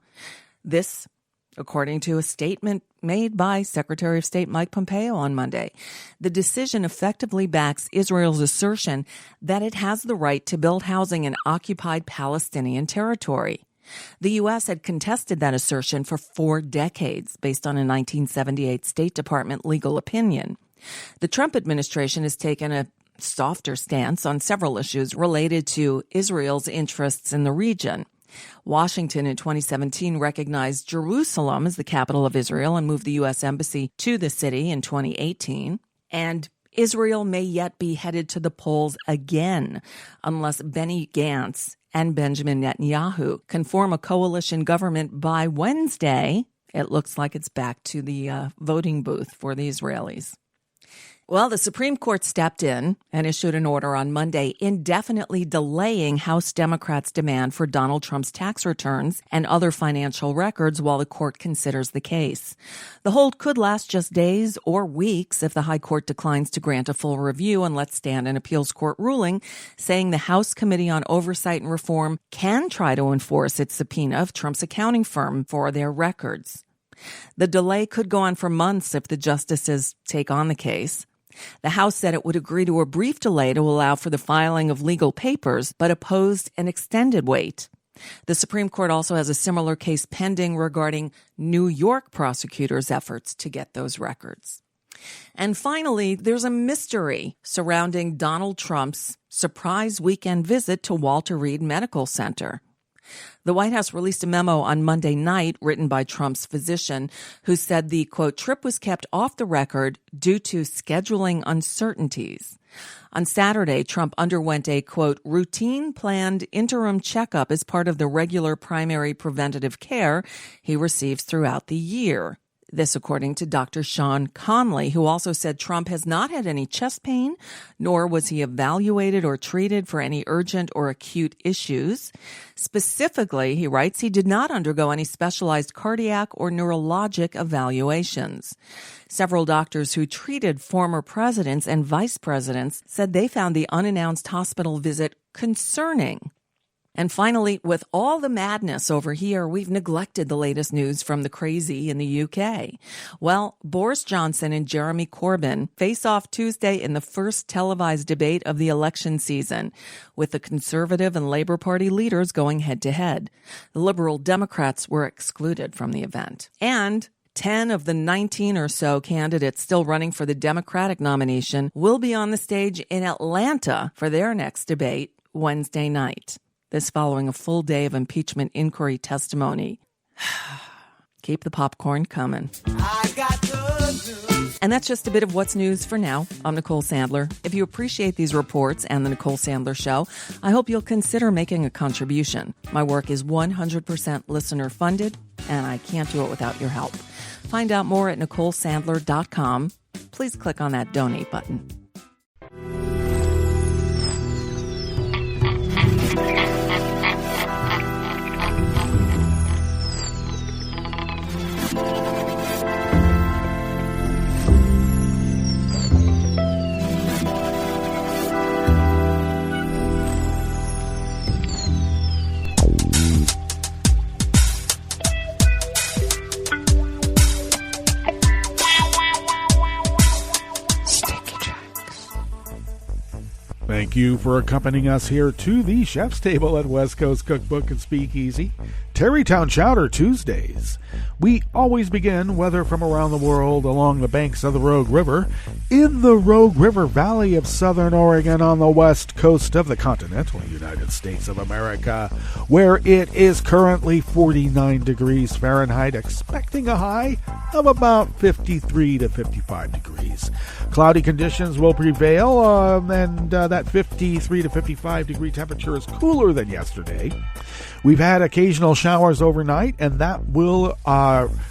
This, according to a statement made by Secretary of State Mike Pompeo on Monday. The decision effectively backs Israel's assertion that it has the right to build housing in occupied Palestinian territory. The U.S. had contested that assertion for 4 decades based on a 1978 State Department legal opinion. The Trump administration has taken a softer stance on several issues related to Israel's interests in the region. Washington in 2017 recognized Jerusalem as the capital of Israel and moved the U.S. Embassy to the city in 2018. And Israel may yet be headed to the polls again unless Benny Gantz and Benjamin Netanyahu can form a coalition government by Wednesday. It looks like it's back to the voting booth for the Israelis. Well, the Supreme Court stepped in and issued an order on Monday indefinitely delaying House Democrats' demand for Donald Trump's tax returns and other financial records while the court considers the case. The hold could last just days or weeks if the High Court declines to grant a full review and lets stand an appeals court ruling saying the House Committee on Oversight and Reform can try to enforce its subpoena of Trump's accounting firm for their records. The delay could go on for months if the justices take on the case. The House said it would agree to a brief delay to allow for the filing of legal papers, but opposed an extended wait. The Supreme Court also has a similar case pending regarding New York prosecutors' efforts to get those records. And finally, there's a mystery surrounding Donald Trump's surprise weekend visit to Walter Reed Medical Center. The White House released a memo on Monday night written by Trump's physician who said the, quote, trip was kept off the record due to scheduling uncertainties. On Saturday, Trump underwent a, quote, routine planned interim checkup as part of the regular primary preventative care he receives throughout the year. This according to Dr. Sean Conley, who also said Trump has not had any chest pain, nor was he evaluated or treated for any urgent or acute issues. Specifically, he writes, he did not undergo any specialized cardiac or neurologic evaluations. Several doctors who treated former presidents and vice presidents said they found the unannounced hospital visit concerning. And finally, with all the madness over here, we've neglected the latest news from the crazy in the UK. Well, Boris Johnson and Jeremy Corbyn face off Tuesday in the first televised debate of the election season, with the Conservative and Labour Party leaders going head-to-head. The Liberal Democrats were excluded from the event. And 10 of the 19 or so candidates still running for the Democratic nomination will be on the stage in Atlanta for their next debate Wednesday night. This following a full day of impeachment inquiry testimony. Keep the popcorn coming. And that's just a bit of what's news for now. I'm Nicole Sandler. If you appreciate these reports and the Nicole Sandler Show, I hope you'll consider making a contribution. My work is 100% listener funded, and I can't do it without your help. Find out more at NicoleSandler.com. Please click on that donate button. Thank you for accompanying us here to the chef's table at West Coast Cookbook and Speakeasy. Tarrytown Chowder Tuesdays. We always begin, whether from around the world, along the banks of the Rogue River, in the Rogue River Valley of Southern Oregon on the west coast of the continental United States of America, where it is currently 49 degrees Fahrenheit, expecting a high of about 53 to 55 degrees. Cloudy conditions will prevail, and that 53 to 55 degree temperature is cooler than yesterday. We've had occasional showers overnight, and that will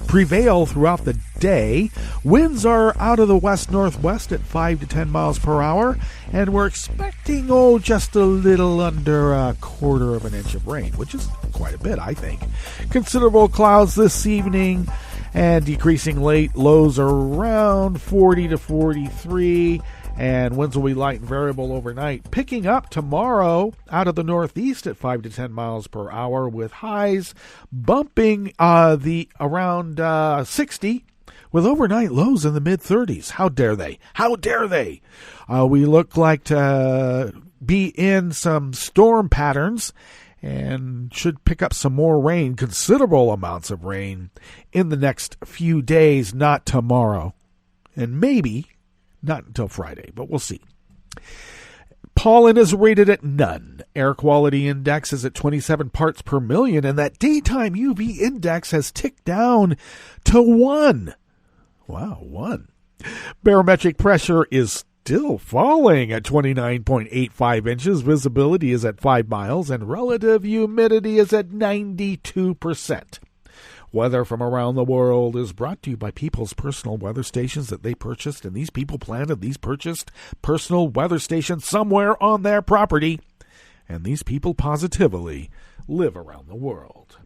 prevail throughout the day. Winds are out of the west-northwest at 5 to 10 miles per hour, and we're expecting, just a little under a quarter of an inch of rain, which is quite a bit, I think. Considerable clouds this evening, and decreasing late. Lows are around 40 to 43. And winds will be light and variable overnight. Picking up tomorrow out of the northeast at 5 to 10 miles per hour, with highs bumping around 60, with overnight lows in the mid-30s. How dare they? How dare they? We look like to be in some storm patterns and should pick up some more rain, considerable amounts of rain, in the next few days, not tomorrow. And maybe not until Friday, but we'll see. Pollen is rated at none. Air quality index is at 27 parts per million, and that daytime UV index has ticked down to 1. Wow, 1. Barometric pressure is still falling at 29.85 inches. Visibility is at 5 miles, and relative humidity is at 92%. Weather from around the world is brought to you by people's personal weather stations that they purchased, and these people planted these purchased personal weather stations somewhere on their property, and these people positively live around the world.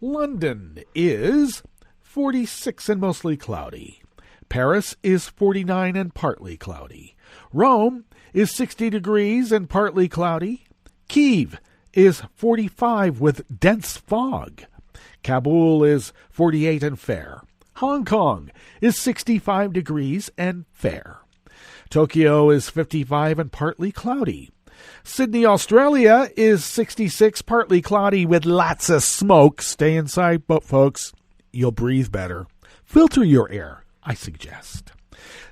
London is 46 and mostly cloudy. Paris is 49 and partly cloudy. Rome is 60 degrees and partly cloudy. Kyiv is 45 with dense fog. Kabul is 48 and fair. Hong Kong is 65 degrees and fair. Tokyo is 55 and partly cloudy. Sydney, Australia is 66, partly cloudy with lots of smoke. Stay inside, folks. You'll breathe better. Filter your air, I suggest.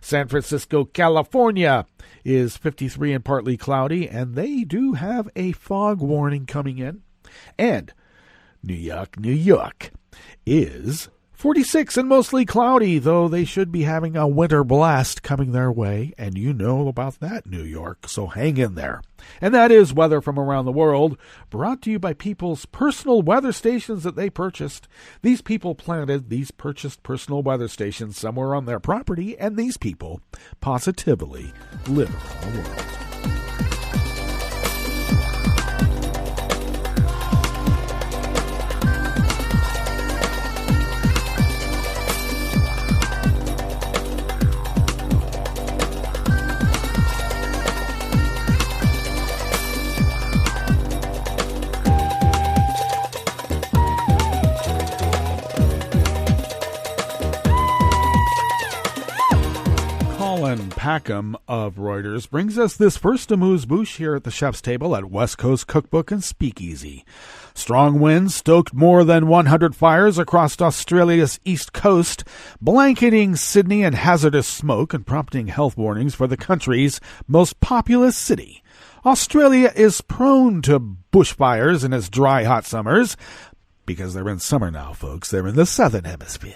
San Francisco, California is 53 and partly cloudy, and they do have a fog warning coming in. And New York is 46 and mostly cloudy, though they should be having a winter blast coming their way, and you know about that, New York, so hang in there. And that is weather from around the world, brought to you by people's personal weather stations that they purchased. These people planted these purchased personal weather stations somewhere on their property, and these people positively live around the world. Packham of Reuters brings us this first amuse-bouche here at the chef's table at West Coast Cookbook and Speakeasy. Strong winds stoked more than 100 fires across Australia's east coast, blanketing Sydney in hazardous smoke and prompting health warnings for the country's most populous city. Australia is prone to bushfires in its dry, hot summers, because they're in summer now, folks. They're in the southern hemisphere.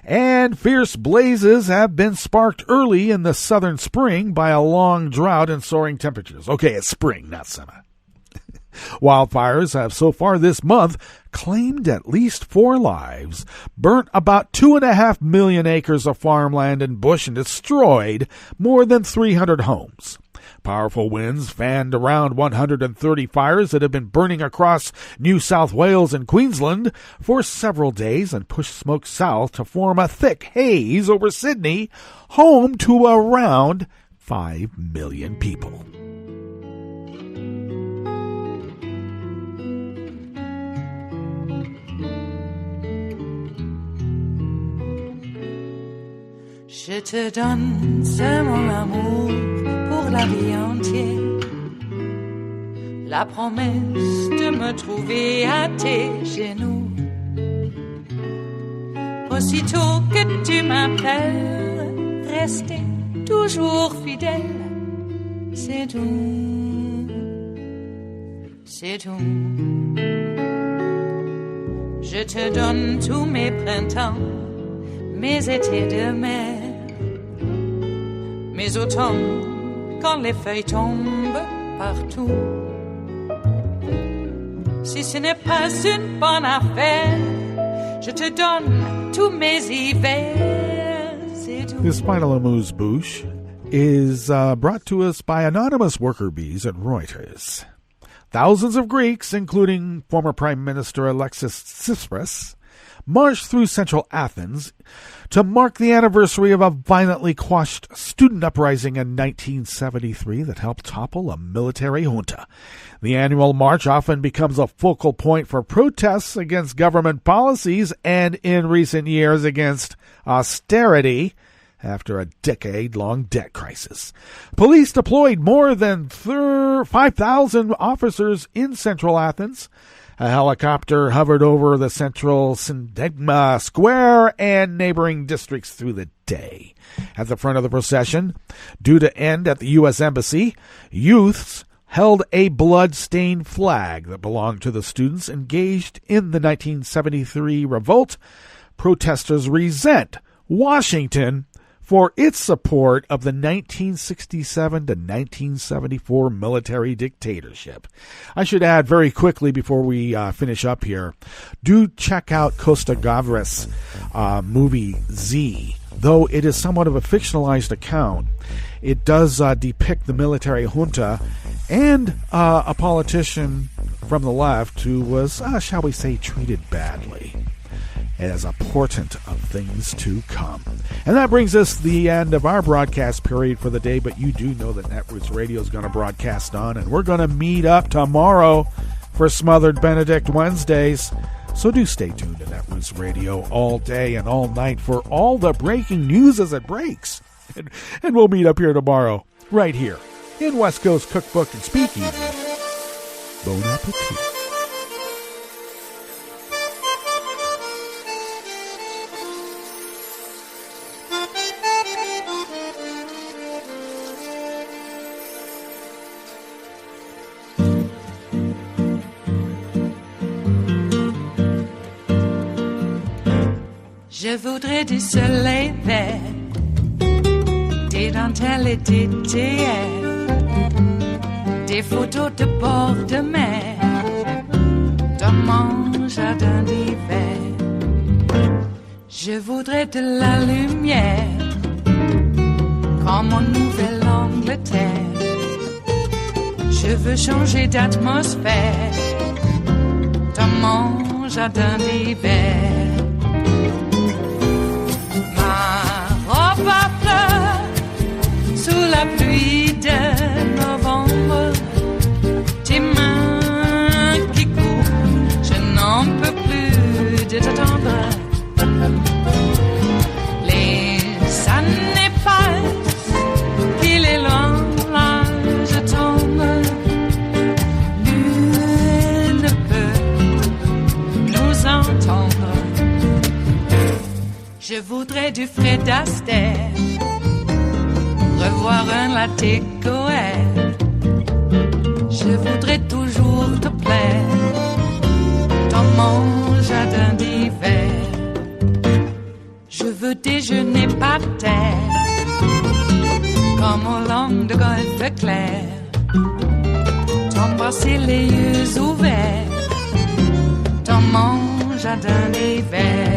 And fierce blazes have been sparked early in the southern spring by a long drought and soaring temperatures. Okay, it's spring, not summer. Wildfires have so far this month claimed at least 4 lives, burnt about 2.5 million acres of farmland and bush, and destroyed more than 300 homes. Powerful winds fanned around 130 fires that have been burning across New South Wales and Queensland for several days and pushed smoke south to form a thick haze over Sydney, home to around 5 million people. Je te donne ce mon amour pour la vie entière, la promesse de me trouver à tes genoux. Aussitôt que tu m'appelles, rester toujours fidèle, c'est tout, c'est tout. Je te donne tous mes printemps, mes étés de mer, mes automnes quand les feuilles tombent partout. Si ce n'est pas une bonne affaire, je te donne tous mes hivers, c'est tout. This final amuse-bouche is brought to us by anonymous worker bees at Reuters. Thousands of Greeks, including former Prime Minister Alexis Tsipras, marched through central Athens to mark the anniversary of a violently quashed student uprising in 1973 that helped topple a military junta. The annual march often becomes a focal point for protests against government policies and, in recent years, against austerity after a decade-long debt crisis. Police deployed more than 5,000 officers in central Athens. A helicopter hovered over the central Syntagma Square and neighboring districts through the day. At the front of the procession, due to end at the U.S. Embassy, youths held a blood-stained flag that belonged to the students engaged in the 1973 revolt. Protesters resent Washington for its support of the 1967 to 1974 military dictatorship. I should add very quickly before we finish up here, do check out Costa Gavras' movie Z. Though it is somewhat of a fictionalized account, it does depict the military junta and a politician from the left who was, shall we say, treated badly, as a portent of things to come. And that brings us to the end of our broadcast period for the day, but you do know that Netroots Radio is going to broadcast on, and we're going to meet up tomorrow for Smothered Benedict Wednesdays. So do stay tuned to Netroots Radio all day and all night for all the breaking news as it breaks. And we'll meet up here tomorrow, right here, in West Coast Cookbook and Speakeasy. Bon appetit. Je voudrais du soleil vert, des dentelles et des théières, des photos de bord de mer, dans mon jardin d'hiver. Je voudrais de la lumière, comme en Nouvelle-Angleterre. Je veux changer d'atmosphère, dans mon jardin d'hiver. Ma fleur sous la pluie de novembre, tes mains qui courent, je n'en peux plus de t'attendre. Les années passent, qu'il est loin, là je tombe. Nul ne peut nous entendre. Je voudrais du Fred Astaire, revoir un latte Goer. Je voudrais toujours te plaire, dans mon jardin d'hiver. Je veux déjeuner par terre, comme au long de golfe clair, t'embrasser les yeux ouverts, dans mon jardin d'hiver.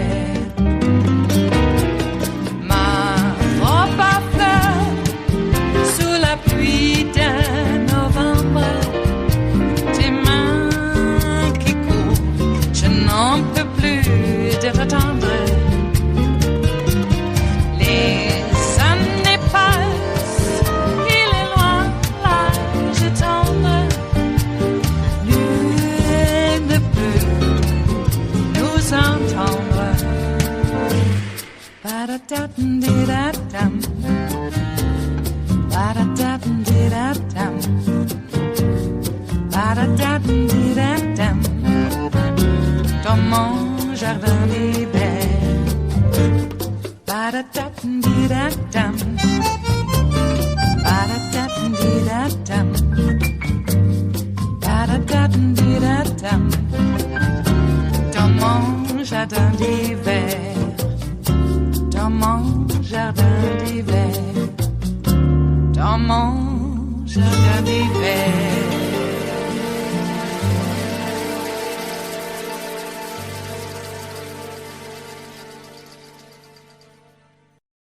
Pluie de novembre, tes mains qui courent, je n'en peux plus de t'attendre. Les années passent, il est loin, là je tombe. Nul ne peut nous entendre. Ba-da-da-dum-di-da-dum. Ba-da-da-dum-di-da-dum. Ba-da-da-dum-di-da-dum. Dans mon jardin d'hiver. Ba-da-da-dum-di-da-dum. Ba-da-da-dum-di-da-dum. Ba-da-da-dum-di-da-dum. Dans mon jardin d'hiver. Dans mon jardin d'hiver. Dans mon jardin d'hiver.